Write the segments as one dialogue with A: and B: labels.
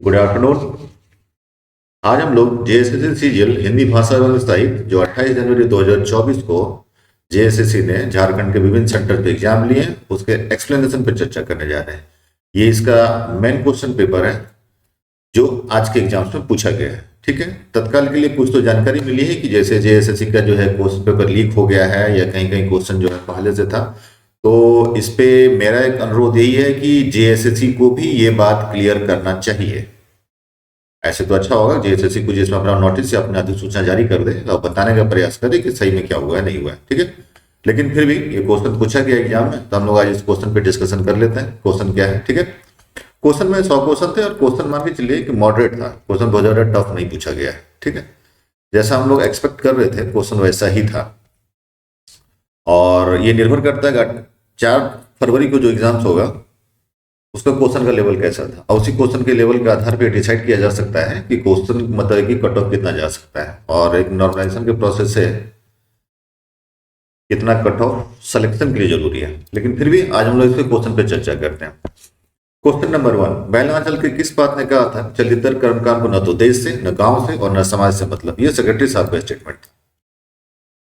A: Good afternoon. आज हम लोग जेएसएससी सीजीएल हिंदी भाषा एवं साहित्य जो 28 जनवरी 2024 को जेएसएससी ने झारखंड के विभिन्न सेंटर पे एग्जाम लिए उसके एक्सप्लेनेशन पे चर्चा करने जा रहे हैं। ये इसका मेन क्वेश्चन पेपर है जो आज के एग्जाम्स में पूछा गया है। ठीक है, तत्काल के लिए कुछ तो जानकारी मिली है कि जैसे जेएसएससी का जो है क्वेश्चन पेपर लीक हो गया है या कहीं कहीं क्वेश्चन जो है पहले से था, तो इस पे मेरा एक अनुरोध यही है कि जेएसएससी को भी ये बात क्लियर करना चाहिए। ऐसे तो अच्छा होगा जेएसएससी को जिसमें अपना नोटिस या अपनी अधिसूचना जारी कर दे और बताने का प्रयास करे कि सही में क्या हुआ है नहीं हुआ है। ठीक है, लेकिन फिर भी ये क्वेश्चन पूछा गया एग्जाम में तो हम लोग आज इस क्वेश्चन पे डिस्कशन कर लेते हैं। क्वेश्चन क्या है? ठीक है, क्वेश्चन में 100 क्वेश्चन थे और क्वेश्चन मान के चलिए कि मॉडरेट था, क्वेश्चन बहुत ज्यादा टफ नहीं पूछा गया है। ठीक है, जैसा हम लोग एक्सपेक्ट कर रहे थे क्वेश्चन वैसा ही था और ये निर्भर करता है 4 फरवरी को जो एग्जाम्स होगा उसका क्वेश्चन का लेवल कैसा था और उसी क्वेश्चन के लेवल के आधार पर डिसाइड किया जा सकता है कि क्वेश्चन मतलब कि कट ऑफ कितना जा सकता है और एक नॉर्मलाइजेशन के प्रोसेस से कितना कट ऑफ सिलेक्शन के लिए जरूरी है। लेकिन फिर भी आज हम लोग इसके क्वेश्चन पे चर्चा करते हैं। क्वेश्चन नंबर 1, बैलांचल के किस बात ने कहा था चलितर कर्मकांड को न तो देश से न गांव से और न समाज से मतलब, ये सेक्रेटरी साहब का स्टेटमेंट था।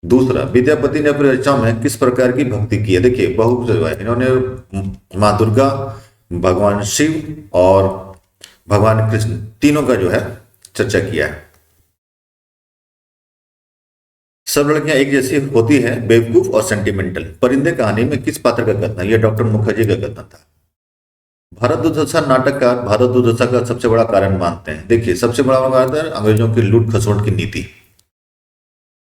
A: दूसरा, विद्यापति ने अपनी रचना में किस प्रकार की भक्ति की है? देखिए बहुत से इन्होंने माँ दुर्गा, भगवान शिव और भगवान कृष्ण तीनों का जो है चर्चा किया है। सब लड़कियां एक जैसी होती है, बेवकूफ और सेंटिमेंटल, परिंदे कहानी में किस पात्र का कथन? यह डॉक्टर मुखर्जी का कथन था। भारत दुर्दशा नाटककार भारत दुर्दशा का सबसे बड़ा कारण मानते हैं। देखिए सबसे बड़ा कारण है अंग्रेजों की लूट खसोट की नीति।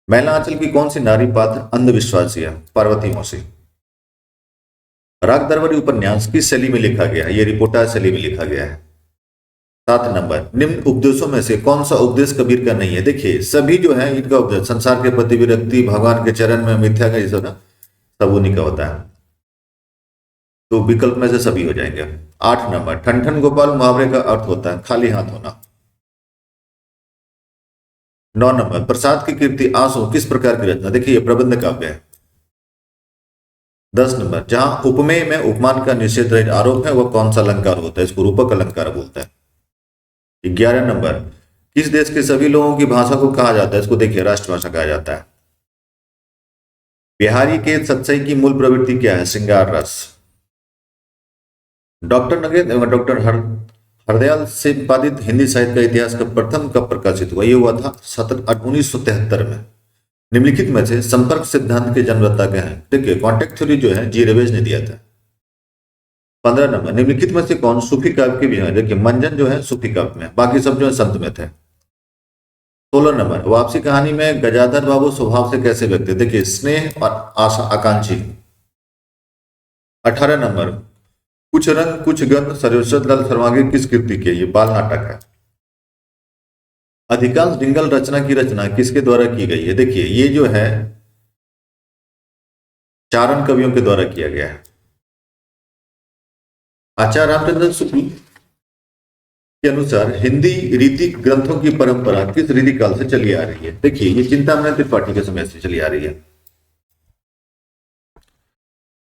A: मैला आंचल की कौन सी नारी पात्र अंधविश्वासी है? पार्वती मौसी। राग दरबारी उपन्यास किस शैली में लिखा गया है? यह रिपोर्टाज शैली में लिखा गया है। 7 नंबर, निम्न उपदेशों में से कौन सा उपदेश कबीर का नहीं है? देखिए सभी जो है इनका उपदेश संसार के प्रति विरक्ति, भगवान के चरण में मिथ्या का ये सब उन्हीं का होता है, तो विकल्प में से सभी हो जाएंगे। 8 नंबर, ठन ठन गोपाल मुहावरे का अर्थ होता है खाली हाथ होना। 9 नंबर, प्रसाद की कीर्ति आंसू किस प्रकार की रचना? देखिए ये प्रबंध काव्य है। 10 नंबर, जहां उपमेय में उपमान का निषेध रहित आरोप है वह कौन सा अलंकार होता है? इसको रूपक अलंकार बोलता है। 11 नंबर, किस देश के सभी लोगों की भाषा को कहा जाता है? इसको देखिए राष्ट्रभाषा कहा जाता है। बिहारी के सच्चाई की मूल प्रवृत्ति क्या है? श्रृंगार रस। डॉक्टर नगेंद्र एवं डॉक्टर हरदयाल से संपादित हिंदी साहित्य का इतिहास का प्रथम कब प्रकाशित हुआ? ये हुआ था 1973 में। निम्नलिखित में से संपर्क सिद्धांत के जन्मदाता क्या है? देखिए कॉन्टेक्ट थ्योरी जो है जी रेवेज ने दिया था। 15 नंबर, निम्नलिखित में से कौन सूफी काव्य के भी है? देखिए मंजन जो है सूफी काव्य में, बाकी सब जो है संत में थे। 16 नंबर, वापसी कहानी में गजाधर बाबू स्वभाव से कैसे व्यक्ति? देखिए स्नेह और आशा आकांक्षी। 18 नंबर, कुछ रंग कुछ गंध सर्वेश्वर लाल शर्मा की किस कृति की? ये बाल नाटक है। अधिकांश डिंगल रचना की रचना किसके द्वारा की गई है? देखिए ये जो है चारण कवियों के द्वारा किया गया है। आचार्य रामचंद्र शुक्ल के अनुसार हिंदी रीति ग्रंथों की परंपरा किस रीति काल से चली आ रही है? देखिए ये चिंतामणि त्रिपाठी के समय से चली आ रही है।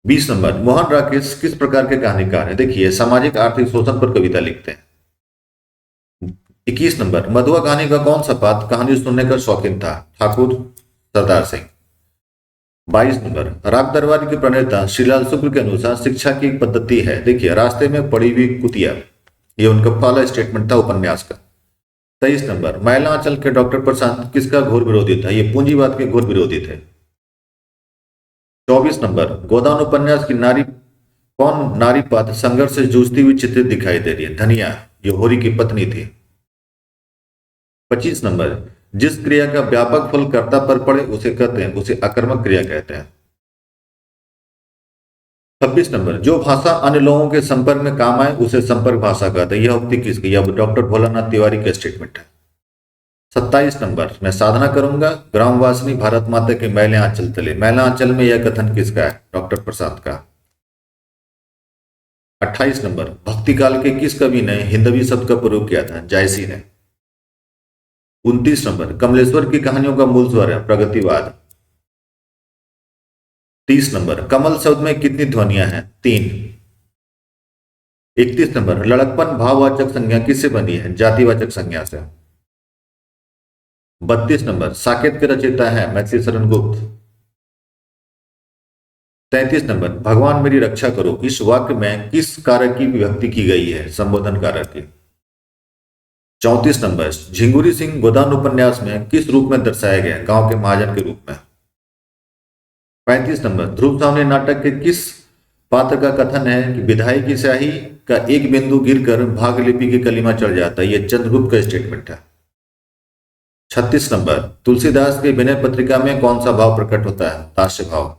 A: 20 नंबर, मोहन राकेश किस प्रकार के कहानीकार हैं? देखिए सामाजिक आर्थिक शोषण पर कविता लिखते हैं। 21 नंबर, मधुआ कहानी का कौन सा पात्र कहानी सुनने का शौकीन था? ठाकुर सरदार सिंह। 22 नंबर, राग दरबारी के प्रणेता श्रीलाल शुक्ल के अनुसार शिक्षा की एक पद्धति है। देखिए रास्ते में पड़ी हुई कुतिया, ये उनका पहला स्टेटमेंट था उपन्यास का। 23 नंबर, मैला आंचल के डॉक्टर प्रशांत किसका घोर विरोधी था? ये पूंजीवाद के घोर विरोधी थे। 24 नंबर, गोदान उपन्यास की कौन नारी पात्र संघर्ष से जूझती हुई चित्रित दिखाई दे रही है? धनिया, ये होरी की पत्नी थी। 25 नंबर, जिस क्रिया का व्यापक फल कर्ता पर पड़े उसे कहते हैं उसे आकर्मक क्रिया कहते हैं। 26 नंबर, जो भाषा अन्य लोगों के संपर्क में काम आए उसे संपर्क भाषा कहते हैं। यह उक्ति किसकी? यह डॉक्टर भोलानाथ तिवारी का स्टेटमेंट है। 27 नंबर, मैं साधना करूंगा ग्रामवासिनी भारत माता के मैले आंचल तले, मैला आंचल में यह कथन किसका है? डॉक्टर प्रसाद का। 28 नंबर, भक्ति काल के किस कवि ने हिंदवी शब्द का प्रयोग किया था? जायसी ने। 29 नंबर, कमलेश्वर की कहानियों का मूल स्वर है प्रगतिवाद। 30 नंबर, कमल शब्द में कितनी ध्वनियां हैं? 3। 31 नंबर, लड़कपन भाववाचक संज्ञा किससे बनी है? जातिवाचक संज्ञा से। 32 नंबर, साकेत के रचयिता है मैथिली शरण गुप्त। 33 नंबर, भगवान मेरी रक्षा करो, इस वाक्य में किस कारक की विभक्ति की गई है? संबोधन कारक की। 34 नंबर, झिंगुरी सिंह गोदान उपन्यास में किस रूप में दर्शाया गया? गांव के महाजन के रूप में। 35 नंबर, ध्रुव सावनी नाटक के किस पात्र का कथन है कि विधाई की स्याही का एक बिंदु गिरकर भागलिपि की कलीमा चढ़ जाता है? यह चंद्रगुप्त का स्टेटमेंट है। 36 नंबर, तुलसीदास के विनय पत्रिका में कौन सा भाव प्रकट होता है? दास्य भाव।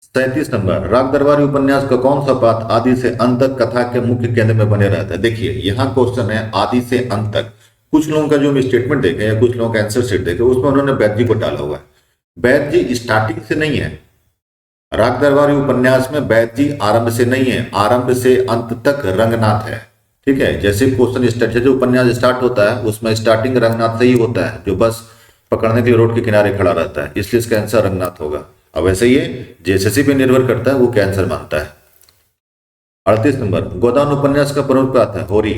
A: 37 नंबर, राग दरबारी उपन्यास का कौन सा पात्र आदि से अंत तक कथा के मुख्य केंद्र में बने रहता है? देखिए यहाँ क्वेश्चन है आदि से अंत तक। कुछ लोगों का जो हम स्टेटमेंट देखे या कुछ लोगों का आंसर शीट देखे उसमें उन्होंने बैद जी को डाला हुआ है। बैद जी स्टार्टिंग से नहीं है। राग दरबारी उपन्यास में बैद जी आरंभ से नहीं है, आरंभ से अंत तक रंगनाथ है। ठीक है, जैसे क्वेश्चन स्टार्ट जो उपन्यास स्टार्ट होता है उसमें स्टार्टिंग रंगनाथ से ही होता है, जो बस पकड़ने के लिए रोड के किनारे खड़ा रहता है, इसलिए इसका आंसर रंगनाथ होगा। अब वैसे ये जेएसएससी पे निर्भर करता है वो क्या आंसर मानता है। 38 नंबर, गोदान उपन्यास का प्रमुख पात्र है होरी।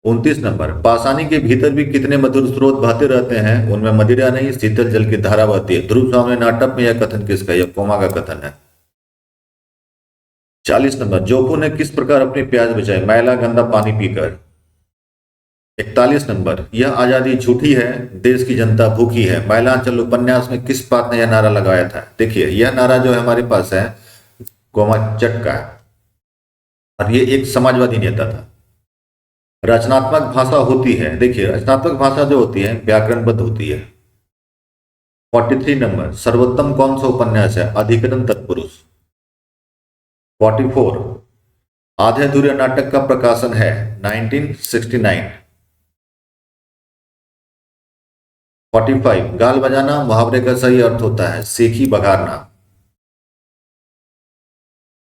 A: 29 नंबर, पासानी के भीतर भी कितने मधुर स्रोत बहते रहते हैं, उनमें मदिरा नहीं शीतल जल की धारा बहती है। ध्रुव सावनी नाटक में यह कथन किसका? यह कोमा का कथन है। 40 नंबर, जोफू ने किस प्रकार अपनी प्यास बचाई? मैला गंदा पानी पीकर। 41 नंबर, यह आजादी झूठी है, देश की जनता भूखी है। मैलांचल उपन्यास में किस पात्र ने यह नारा लगाया था? देखिए यह नारा जो है हमारे पास है कोमा चट का है और ये एक समाजवादी नेता था। रचनात्मक भाषा होती है, देखिए रचनात्मक भाषा जो होती है व्याकरणबद्ध होती है। 43 नंबर, सर्वोत्तम कौन सा उपन्यास है? अधिकरण तत्पुरुष। 44, आधे अधूरे नाटक का प्रकाशन है 1969। 45, गाल बजाना मुहावरे का सही अर्थ होता है सेखी बघारना।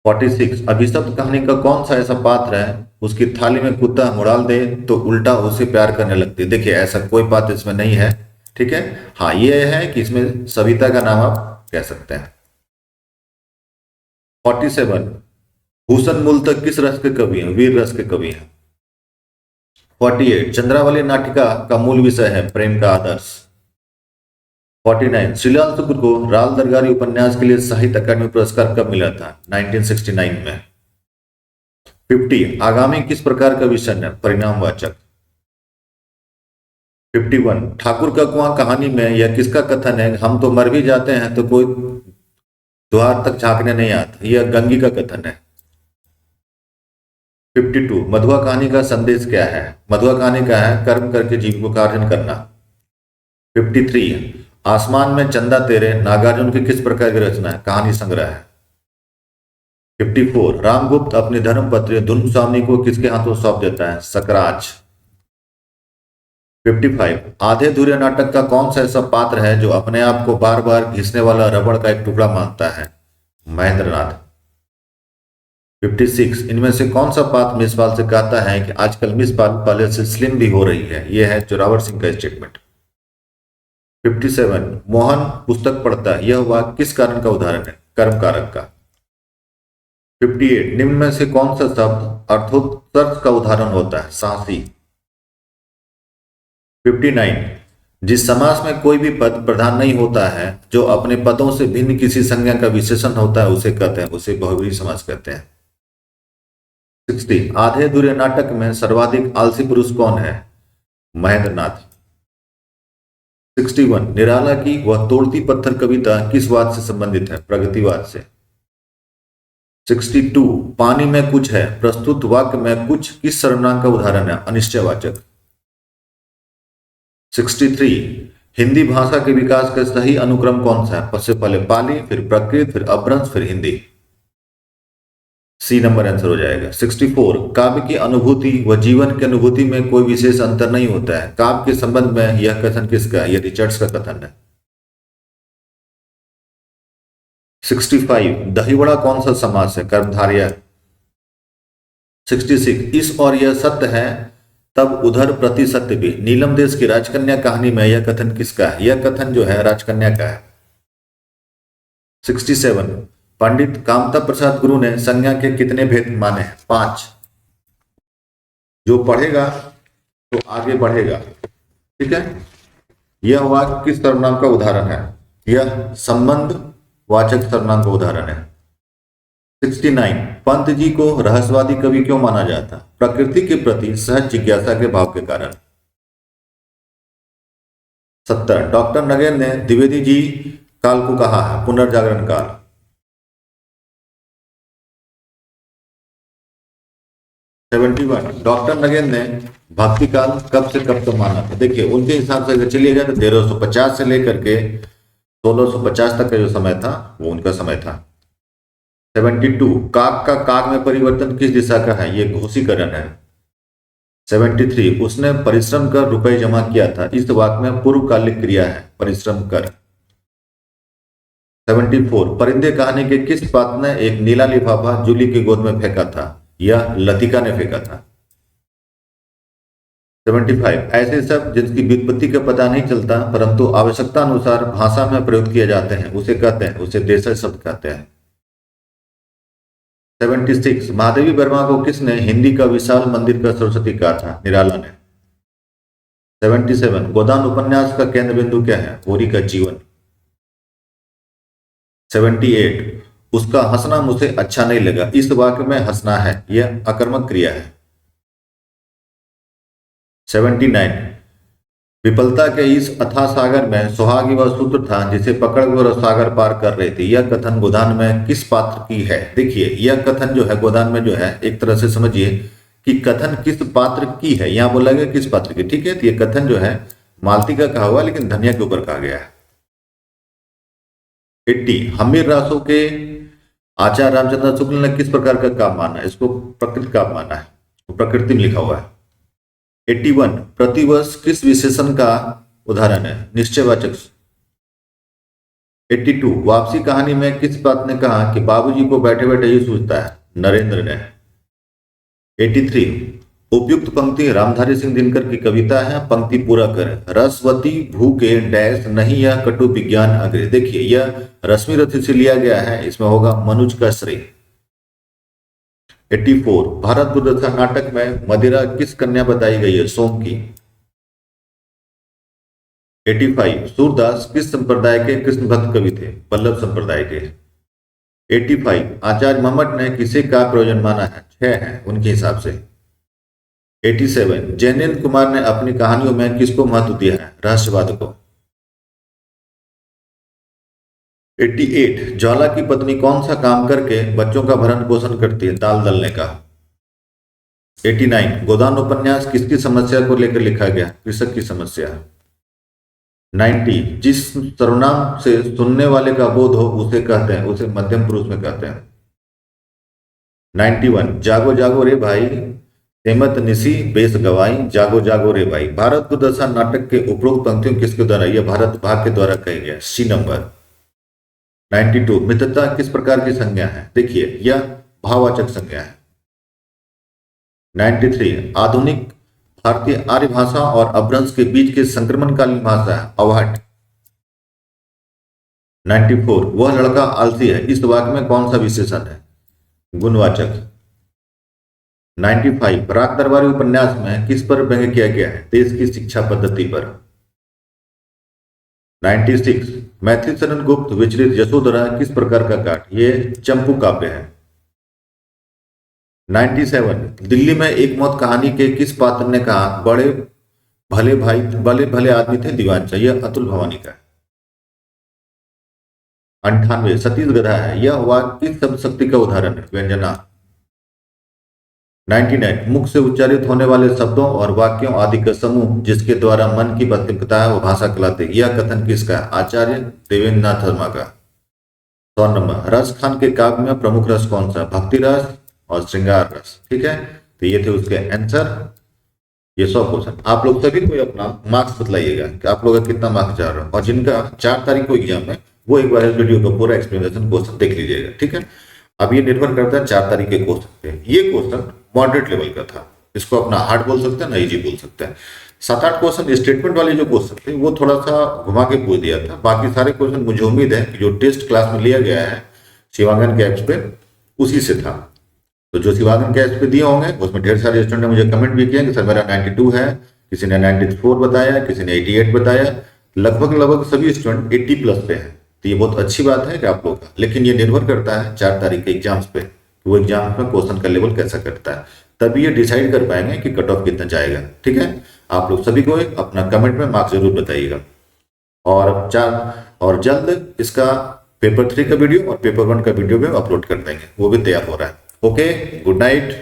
A: 46, अभिशप्त कहानी का कौन सा ऐसा पात्र है उसकी थाली में कुत्ता मुड़ाल दे तो उल्टा उसे प्यार करने लगती है? देखिए ऐसा कोई पात्र इसमें नहीं है। ठीक है, हाँ ये है कि इसमें सविता का नाम आप कह सकते हैं। 47, भूषण मूलतः किस रस के कवि हैं? वीर रस के कवि हैं। 48, चंद्रावली नाटिका का मूल विषय है प्रेम का आदर्श। 49, श्रीलाल शुक्र को राल दरगारी उपन्यास के लिए साहित्य अकादमी पुरस्कार कब मिला था? 1969 में। 50, आगामी किस प्रकार का विषय है? परिणामवाचक। 51, ठाकुर का कुआं कहानी में यह किसका कथन है? हम तो मर भी जाते हैं तो कोई द्वार तक झांकने नहीं आता, यह गंगी का कथन है। 52, मधुआ कहानी का संदेश क्या है? मधुआ कहानी का है कर्म करके जीविकोपार्जन करना। 53, आसमान में चंदा तेरे नागार्जुन की किस प्रकार की रचना है? कहानी संग्रह है। 54, रामगुप्त अपनी धर्मपत्नी ध्रुव सावनी को किसके हाथों सौंप देता है? सकराज। 55, आधे अधूरे नाटक का कौन सा ऐसा पात्र है जो अपने आप को बार बार घिसने वाला रबड़ का एक टुकड़ा मानता है? महेंद्रनाथ। 56, इनमें से कौन सा पात्र मिसपाल से कहता है कि आजकल मिसपाल पहले से स्लिम भी हो रही है? यह है जोरावर सिंह का स्टेटमेंट। 57, मोहन पुस्तक पढ़ता है, यह वाक्य किस कारण का उदाहरण है? कर्म कारक का। 58, निम्न में से कौन सा शब्द अर्थोत्कर्ष का उदाहरण होता है? साहसी। 59, जिस समास में कोई भी पद प्रधान नहीं होता है, जो अपने पदों से भिन्न किसी संज्ञा का विशेषण होता है उसे कहते हैं, उसे बहुव्रीहि समास कहते हैं। 60, आधे अधूरे नाटक में सर्वाधिक आलसी पुरुष कौन है? महेंद्रनाथ। 61, निराला की वह तोड़ती पत्थर कविता किस वाद से संबंधित है? प्रगतिवाद से। 62, पानी में कुछ है प्रस्तुत वाक्य में कुछ किस सर्वनाम का उदाहरण है? अनिश्चयवाचक। 63, हिंदी भाषा के विकास का सही अनुक्रम कौन सा है? सबसे पहले पाली, फिर प्राकृत, फिर अपभ्रंश, फिर हिंदी। सी नंबर आंसर हो जाएगा। 64, काव्य की अनुभूति व जीवन की अनुभूति में कोई विशेष अंतर नहीं होता है, काव्य के संबंध में यह कथन किसका है? यह रिचर्ड्स का कथन है। 65, दहीवड़ा कौन सा समास है? कर्मधारय। 66, इस और यह सत्य है तब उधर प्रति सत्य भी। नीलम देश की राजकन्या कहानी में यह कथन किसका है? यह कथन जो है राजकन्या का है। 67, पंडित कामता प्रसाद गुरु ने संज्ञा के कितने भेद माने हैं? 5। जो पढ़ेगा तो आगे बढ़ेगा, ठीक है। यह वाक्य किस सर्वनाम का उदाहरण है? यह संबंध वाचक सर्वनाम का उदाहरण है। 69, पंत जी को रहस्यवादी कवि क्यों माना जाता? प्रकृति के प्रति सहज जिज्ञासा के भाव के कारण। 70, डॉक्टर नगेन ने द्विवेदी जी काल को कहा है पुनर्जागरण काल। 71, डॉक्टर नगेन ने भक्ति काल कब से कब तक माना था? देखिए उनके हिसाब से अगर चलिएगा तो 1350 से लेकर के 1650 तक का जो समय था वो उनका समय था। 72, काक का काक में परिवर्तन किस दिशा का है? ये घोषीकरण है। 73, उसने परिश्रम कर रुपए जमा किया था। इस वाक्य में पूर्वकालिक क्रिया है परिश्रम कर। 74, परिंदे कहानी के किस पात्र ने एक नीला लिफाफा जूली की गोद में फेंका था? यह लतिका ने फेंका था। 75, ऐसे शब्द जिसकी व्युत्पत्ति का पता नहीं चलता परंतु आवश्यकता अनुसार भाषा में प्रयोग किए जाते हैं उसे कहते हैं, उसे देशज शब्द कहते हैं। 76, महादेवी वर्मा को किसने हिंदी का विशाल मंदिर का सरस्वती कहा था? निराला ने। 77, गोदान उपन्यास का केंद्र बिंदु क्या है? होरी का जीवन। 78, उसका हंसना मुझे अच्छा नहीं लगा। इस वाक्य में हंसना है, यह अकर्मक क्रिया है। 79, विफलता के इस अथाह सागर में सुहागी वह सूत्र था जिसे पकड़ वह सागर पार कर रहे थे। यह कथन गोदान में किस पात्र की है? देखिए यह कथन जो है गोदान में जो है एक तरह से समझिए कि कथन किस पात्र की है। यहां बोला गया किस पात्र की, ठीक है। तो यह कथन जो है मालती का कहा हुआ लेकिन धनिया के ऊपर कहा गया है। 80, हमीर रासो के आचार्य रामचंद्र शुक्ल ने किस प्रकार का काव्य माना? इसको प्रकृति काव्य माना है, तो प्रकृति में लिखा हुआ है। 81, प्रतिवर्ष किस विशेषण का उदाहरण है? निश्चयवाचक। 82, वापसी कहानी में किस बात ने कहा कि बाबूजी को बैठे बैठे ही सूझता है? नरेंद्र ने। 83, उपयुक्त पंक्ति रामधारी सिंह दिनकर की कविता है, पंक्ति पूरा करें। रसवती भूखे डैश नहीं यह कटु विज्ञान अग्रे। देखिए यह रश्मि रथी से लिया गया है, इसमें होगा मनुज का श्रेय। 84, भारत बुद्धता नाटक में मदिरा किस कन्या बताई गई है? सोम की। 85, सूरदास किस संप्रदाय के कृष्ण भक्त कवि थे? वल्लभ संप्रदाय के। 85, आचार्य महमट ने किसे का प्रयोजन माना है? 6 है उनके हिसाब से। 87, जैनेन्द्र कुमार ने अपनी कहानियों में किसको महत्व दिया है? रहस्यवाद को। 88, ज्वाला की पत्नी कौन सा काम करके बच्चों का भरण पोषण करती है? दाल दलने का। 89, गोदान उपन्यास किसकी समस्या को लेकर लिखा गया? कृषक की समस्या। 90, जिस सर्वनाम से सुनने वाले का बोध हो उसे कहते हैं, उसे मध्यम पुरुष में कहते हैं। 91, जागो जागो रे भाई हेमत निसी बेस गवाई, जागो जागो रे भाई। भारत को दशा नाटक के उपरोक्त पंक्तियों किसके द्वारा? यह भारत भाग के द्वारा कही गया। सी नंबर। 92, मित्रता किस प्रकार की संज्ञा है? देखिए यह भाववाचक संज्ञा है। 93, आधुनिक भारतीय आर्य भाषा और अपभ्रंश के बीच के संक्रमणकालीन भाषा है। अवहट। 94, वह लड़का आलसी है। इस वाक्य में कौन सा विशेषण है? गुणवाचक। 95, राग दरबारी उपन्यास में किस पर व्यंग्य किया गया है? देश की शिक्षा पद्धति पर। 96, मैथिली शरण गुप्त विचलित यशोधरा किस प्रकार का काट? ये चंपू काव्य है। 97, दिल्ली में एक मौत कहानी के किस पात्र ने कहा बड़े भले आदमी थे दीवानचा? यह अतुल भवानी का है। 98, सतीश गधा है। यह वाक्य किस शब्द शक्ति का उदाहरण है? व्यंजना। 99, मुख से उच्चारित होने वाले शब्दों और वाक्यों आदि का समूह जिसके द्वारा मन की बदलिकता है वो भाषा कहलाती है। यह कथन किसका है? आचार्य देवेंद्र नाथ शर्मा का। 100 नंबर, रस खान के काव्य में प्रमुख रस कौन सा? भक्ति रस और श्रृंगार रस, ठीक है। तो ये थे उसके आंसर, ये 100 क्वेश्चन। आप लोग सभी को अपना मार्क्स बतलाइएगा कि आप लोग का कितना मार्क्स जा रहा है, और जिनका 4 तारीख को एग्जाम है वो एक बार इस वीडियो का पूरा एक्सप्लेनेशन क्वेश्चन देख लीजिएगा, ठीक है। अब ये निर्भर करता है 4 तारीख के क्वेश्चन पे। ये क्वेश्चन मॉडरेट लेवल का था, इसको अपना हार्ड बोल सकते हैं ना इजी बोल सकते हैं। 7-8 क्वेश्चन स्टेटमेंट वाले जो क्वेश्चन थे वो थोड़ा सा घुमा के पूछ दिया था। बाकी सारे क्वेश्चन मुझे उम्मीद है कि जो टेस्ट क्लास में लिया गया है शिवांगन के ऐप्स पे उसी से था। तो जो शिवांगन के ऐप्स पे दिए होंगे उसमें ढेर सारे स्टूडेंट ने मुझे कमेंट भी किया कि सर मेरा 92 है, किसी ने 94 बताया, किसी ने 88 बताया, लगभग सभी स्टूडेंट 80 प्लस पे हैं। तो ये बहुत अच्छी बात है कि आप लोग का, लेकिन ये निर्भर करता है 4 तारीख के एग्जाम्स पे, वो एग्जाम्स में क्वेश्चन का लेवल कैसा करता है, तभी ये डिसाइड कर पाएंगे कि कट ऑफ कितना जाएगा। ठीक है, आप लोग सभी को अपना कमेंट में मार्क्स जरूर बताइएगा। और जल्द इसका पेपर 3 का वीडियो और पेपर 1 का वीडियो भी अपलोड कर देंगे, वो भी तैयार हो रहा है। Okay, good night.